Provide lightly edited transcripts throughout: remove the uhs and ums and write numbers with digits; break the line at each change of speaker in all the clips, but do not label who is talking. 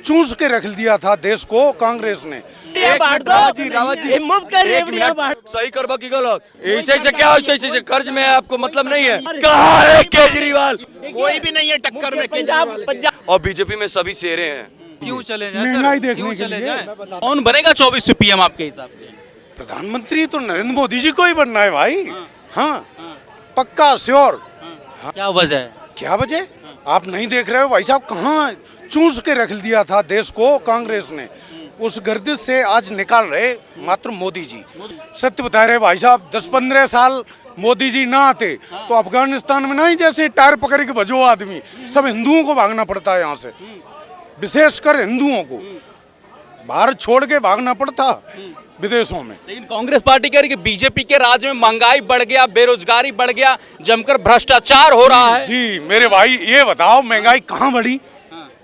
चूस के रख दिया था देश को कांग्रेस ने।
सही करबा की गलत ऐसे से क्या ऐसे कर्ज में आपको मतलब नहीं है। कहाँ है केजरीवाल?
कोई भी नहीं है टक्कर में केजरीवाल।
और बीजेपी में सभी शेरे हैं।
क्यों चले जाएं
महंगाई
सर?
देखने
क्यों
के
चले
लिए।
जाएं? कौन बनेगा 24 से पीएम आपके हिसाब से?
प्रधानमंत्री तो नरेंद्र मोदी जी को ही बनना है भाई। हाँ पक्का श्योर।
क्या वजह है?
क्या वजह? आप नहीं देख रहे हो भाई साहब, कहाँ चूस के रख दिया था देश को कांग्रेस ने। उस गर्दिश से आज निकाल रहे मात्र मोदी जी। सत्य बता रहे भाई साहब, 10-15 साल मोदी जी ना आते तो अफगानिस्तान में नहीं जैसे टायर पकड़ के भजो आदमी, सब हिंदुओं को भागना पड़ता है यहाँ से, विशेषकर हिंदुओं को भारत छोड़ के भागना पड़ता विदेशों में।
लेकिन कांग्रेस पार्टी कह रही है कि बीजेपी के राज में महंगाई बढ़ गया, बेरोजगारी बढ़ गया, जमकर भ्रष्टाचार हो रहा है।
जी मेरे भाई ये बताओ महंगाई कहाँ बढ़ी?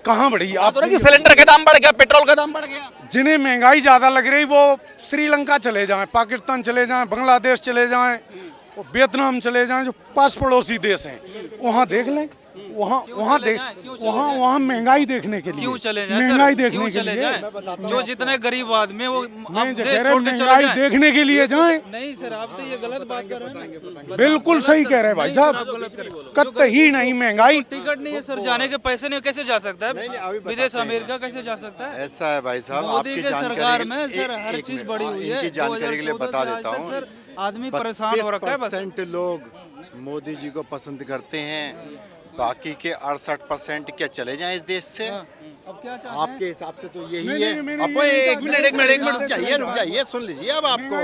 कहाँ बढ़ी? आप
तो कि सिलेंडर का दाम बढ़ गया, पेट्रोल का दाम बढ़ गया।
जिन्हें महंगाई ज्यादा लग रही वो श्रीलंका चले जाएं, पाकिस्तान चले जाएं, बांग्लादेश चले जाएं, और वियतनाम चले जाएं, जो पास पड़ोसी देश हैं वहाँ देख लें। वहाँ महंगाई देखने के लिए
क्यों चले जाएं?
महंगाई
सर,
देखने
क्यों
के
चले
लिए
जाएं? जो जितने गरीब आदमी है वो
नहीं,
अब
कह
देश
रहे
छोड़ के चले
महंगाई
जाएं।
देखने के लिए जाएं।
नहीं सर, आप तो ये गलत बात कर रहे हैं।
बिल्कुल सही कह रहे हैं भाई साहब, कतई नहीं महंगाई।
टिकट नहीं है सर, जाने के पैसे नहीं, कैसे जा सकता है विदेश? अमेरिका कैसे जा सकता है?
ऐसा है भाई साहब,
मोदी
आपकी
के सरकार में
जानकारी
सर हर चीज बढ़ी हुई है।
इनकी जानकारी के लिए बता
2014
देता
से आज
हूँ।
तक सर आदमी परेशान हो रखा है बस।
20% लोग मोदी जी को पसंद करते हैं, बाकी के 68% क्या चले जाएं इस देश से?
अब क्या चाहते हैं?
आपके हिसाब से तो यही
नहीं,
है।
नहीं, मैंने
अब
ये
एक मिनट रुक जाइए, सुन लीजिए। अब आपको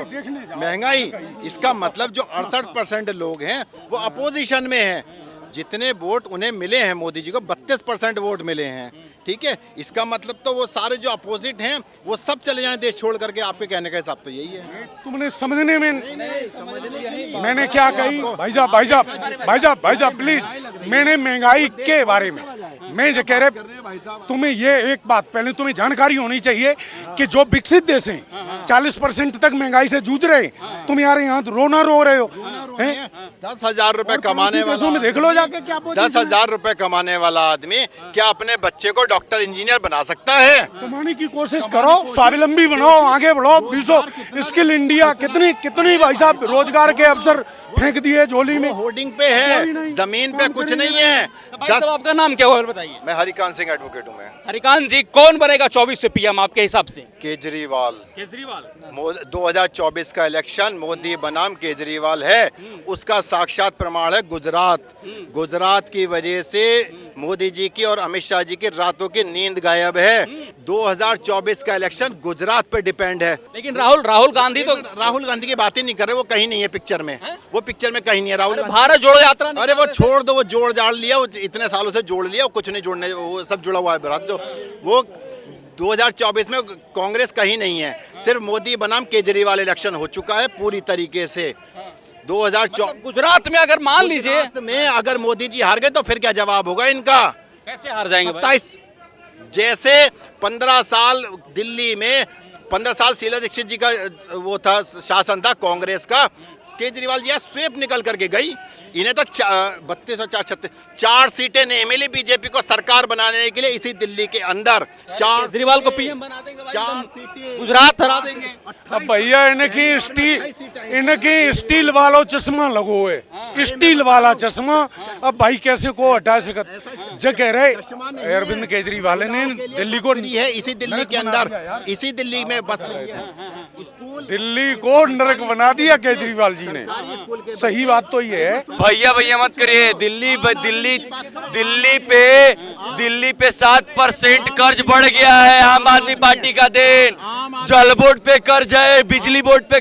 महंगाई, इसका मतलब जो 68% लोग हैं वो अपोजिशन में हैं। जितने वोट उन्हें मिले हैं मोदी जी को, 32% वोट मिले हैं, ठीक है। इसका मतलब तो वो सारे जो अपोजिट हैं वो सब चले जाएं देश छोड़ करके। आपके कहने का हिसाब तो यही है।
तुमने समझने में मैंने क्या कही भाई साहब प्लीज, मैंने महंगाई के बारे में मैं जो कह रहे, तुम्हें ये एक बात पहले तुम्हें जानकारी होनी चाहिए कि जो विकसित देश हैं 40% तक महंगाई से जूझ रहे हैं, तुम यार यहाँ रोना रो रहे हो।
10,000 रुपए कमाने
देशों में देख लो जाके क्या
10,000 रुपए कमाने वाला आदमी क्या अपने बच्चे को डॉक्टर इंजीनियर बना सकता है?
कमाने की कोशिश करो, स्वावलंबी बनाओ, आगे बढ़ो। 20 स्किल इंडिया कितनी भाई साहब रोजगार के अवसर फेंक दिए झोली में।
होर्डिंग पे है, जमीन पे कुछ नहीं है।
भाई साहब आपका नाम क्या हुआ बताइए?
मैं हरिकांत सिंह एडवोकेट हूँ। मैं
हरिकांत जी, कौन बनेगा 24 से पीएम आपके हिसाब से?
केजरीवाल। 2024
केजरीवाल
का इलेक्शन मोदी बनाम केजरीवाल है, उसका साक्षात प्रमाण है गुजरात की वजह से मोदी जी की और अमित शाह जी की रातों की नींद गायब है। 2024 का इलेक्शन गुजरात पे डिपेंड है।
लेकिन राहुल गांधी तो
राहुल गांधी की बात ही नहीं कर रहे, वो कहीं नहीं है पिक्चर में। वो पिक्चर में कहीं नहीं है राहुल।
भारत जोड़ो यात्रा
अरे वो छोड़ दो, वो जोड़ जाड़ लिया, वो इतने सालों से जोड़ लिया, वो कुछ नहीं जोड़ने, वो सब जुड़ा हुआ है भारत। जो वो 2024 में कांग्रेस कहीं नहीं है, सिर्फ मोदी बनाम केजरीवाल इलेक्शन हो चुका है पूरी तरीके से। 2024
गुजरात में अगर मान लीजिए
में अगर मोदी जी हार गए तो फिर क्या जवाब होगा इनका?
कैसे हार जाएंगे?
27 जैसे 15 साल दिल्ली में 15 साल शीला दीक्षित जी का वो था, शासन था कांग्रेस का। केजरीवाल जी स्वेप निकल करके गई, इन्हें तो 32 और 4 सीटें नहीं मिली बीजेपी को सरकार बनाने के लिए इसी दिल्ली के अंदर।
केजरीवाल को पीएम बना देंगे भाई,
4 सीटें
गुजरात हरा देंगे।
अब भैया इनकी स्टील वाला चश्मा लगो है, स्टील वाला चश्मा। अब भाई कैसे को हटा सकते जो कह रहे अरविंद केजरीवाल ने दिल्ली को
है, इसी दिल्ली के अंदर, इसी दिल्ली में बस स्कूल,
दिल्ली को नरक बना दिया केजरीवाल जी ने। सही बात तो ये है।
भैया मत करिए। दिल्ली पे 7% कर्ज बढ़ गया है, आम आदमी पार्टी का देन। जल बोर्ड पे कर्ज है, बिजली बोर्ड पे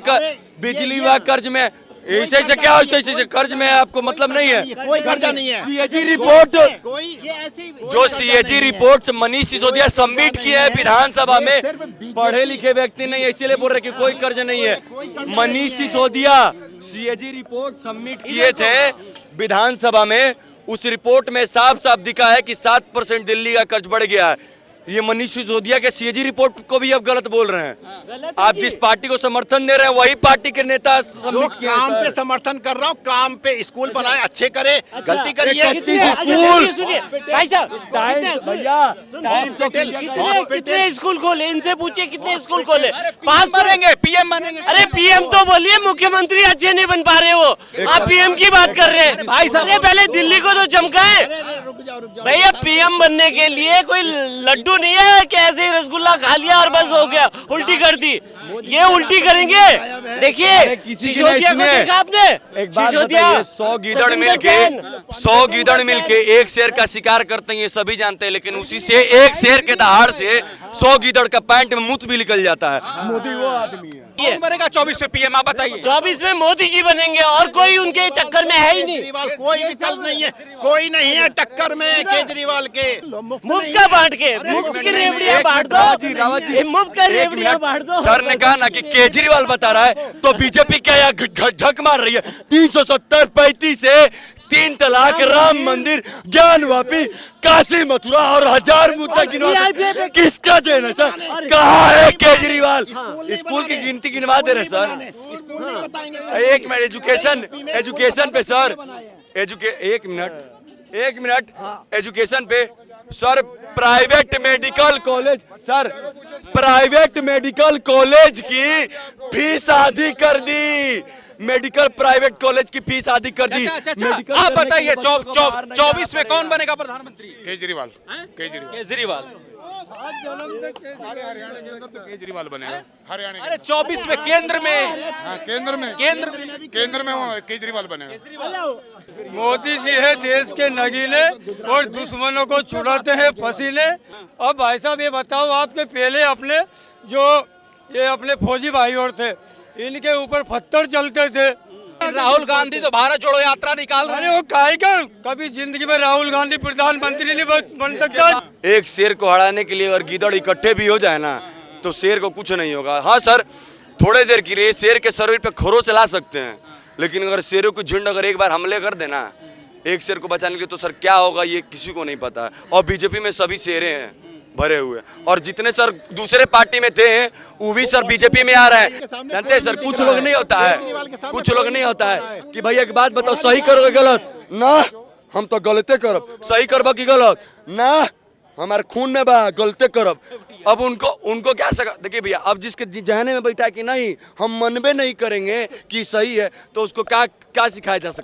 बिजली व कर्ज में ऐसे क्या ऐसे कर्ज में आपको मतलब नहीं है।
कोई कर्जा नहीं है।
सीएजी रिपोर्ट,
कोई
जो CAG report Manish Sisodia submit किए है विधानसभा में, पढ़े लिखे व्यक्ति नहीं, इसीलिए बोल रहे कि कोई कर्ज नहीं है। Manish Sisodia CAG report submit किए थे विधानसभा में, उस रिपोर्ट में साफ साफ दिखा है कि 7% दिल्ली का कर्ज बढ़ गया है। ये मनीष सिसोदिया के सीएजी रिपोर्ट को भी अब गलत बोल रहे हैं। आप जिस पार्टी को समर्थन दे रहे हैं वही पार्टी के नेता
जो
सम्मिलित किए हैं,
काम
सर।
पे समर्थन कर रहा हूँ, काम पे स्कूल बनाए अच्छे करे, गलती करिए।
भाई साहब कितने स्कूल खोले, इनसे पूछिए कितने स्कूल खोले। 500
बनेंगे, पीएम बनेंगे।
अरे पीएम तो बोलिए, मुख्यमंत्री अच्छे नहीं बन पा रहे वो, आप पीएम की बात कर रहे हैं। भाई साहब पहले दिल्ली को तो चमकाए भैया। पीएम बनने के लिए कोई लड्डू नहीं है कि ऐसे ही रसगुल्ला खा लिया और बस हो गया, उल्टी कर दी। ये उल्टी करेंगे। देखिए सिसोदिया को देखा आपने, सिसोदिया
100 गीदड़ मिलके एक शेर का शिकार करते हैं, ये सभी जानते हैं। लेकिन उसी से एक शेर के दहाड़ से 100 गीदड़ का पैंट में मूत भी निकल जाता है।
मोदी वो आदमी है।
कौन बनेगा 24 में पीएम, आप बताइए।
24 में मोदी जी बनेंगे और कोई उनके टक्कर में है ही नहीं।
केजरीवाल कोई विकल्प नहीं है, कोई नहीं है टक्कर में केजरीवाल के।
मुफ्त का बांट के, मुफ्त की रेवड़ियां बांट दो, मुफ्त का रेवड़ियां बांट दो।
सर ने कहा ना कि केजरीवाल बता रहा है, तो बीजेपी क्या यहाँ झक मार रही है? 370 35 से 3 तलाक, राम मंदिर, ज्ञान वापी, काशी मथुरा और 1000 मुद्दा गिनवा, किसका देना सर? कहाँ है केजरीवाल? स्कूल की गिनती गिनवा दे रहे सर। एक मिनट, एजुकेशन पे सर, एक मिनट एजुकेशन पे sir. Private medical college sir, private medical college की फीस आधी कर दी। मेडिकल प्राइवेट कॉलेज की फीस आधी कर दी।
अच्छा, आप बताइए 24 में कौन बनेगा प्रधानमंत्री?
केजरीवाल।
केजरीवाल।
हरियाणा के अंदर तो केजरीवाल बनेगा, हरियाणा
अरे 24 में केंद्र में,
हाँ, केंद्र में वो केजरीवाल बनेगा।
मोदी जी है देश के नगीले और दुश्मनों को छुड़ाते हैं पसीने। अब भाई साहब ये बताओ, आपके पहले अपने जो ये अपने फौजी भाई और थे, इनके ऊपर पत्थर चलते थे।
राहुल गांधी तो भारत जोड़ो यात्रा निकाल रहे हैं।
अरे वो काहे का, कभी जिंदगी में राहुल गांधी प्रधानमंत्री नहीं बन सकता।
एक शेर को हराने के लिए अगर गीदड़ इकट्ठे भी हो जाए ना, तो शेर को कुछ नहीं होगा। हाँ सर, थोड़े देर के लिए शेर के शरीर पे खोरो चला सकते हैं, लेकिन अगर शेरों की झुंड अगर एक बार हमले कर देना एक शेर को बचाने के लिए, तो सर क्या होगा ये किसी को नहीं पता। और बीजेपी में सभी शेरे हैं भरे हुए, और जितने सर दूसरे पार्टी में थे वो भी सर बीजेपी में आ रहे हैं। जानते हैं सर, कुछ लोग नहीं होता है, कुछ लोग नहीं होता है कि भैया एक बात बताओ, सही करोगे गलत ना, हम तो गलते करब। सही करब कि गलत ना, हमारे खून में बा, गलते करब। अब उनको क्या सका। देखिए भैया, अब जिसके जहने में बैठा है कि नहीं हम मनबे नहीं करेंगे कि सही है, तो उसको क्या सिखाया जा सकता है?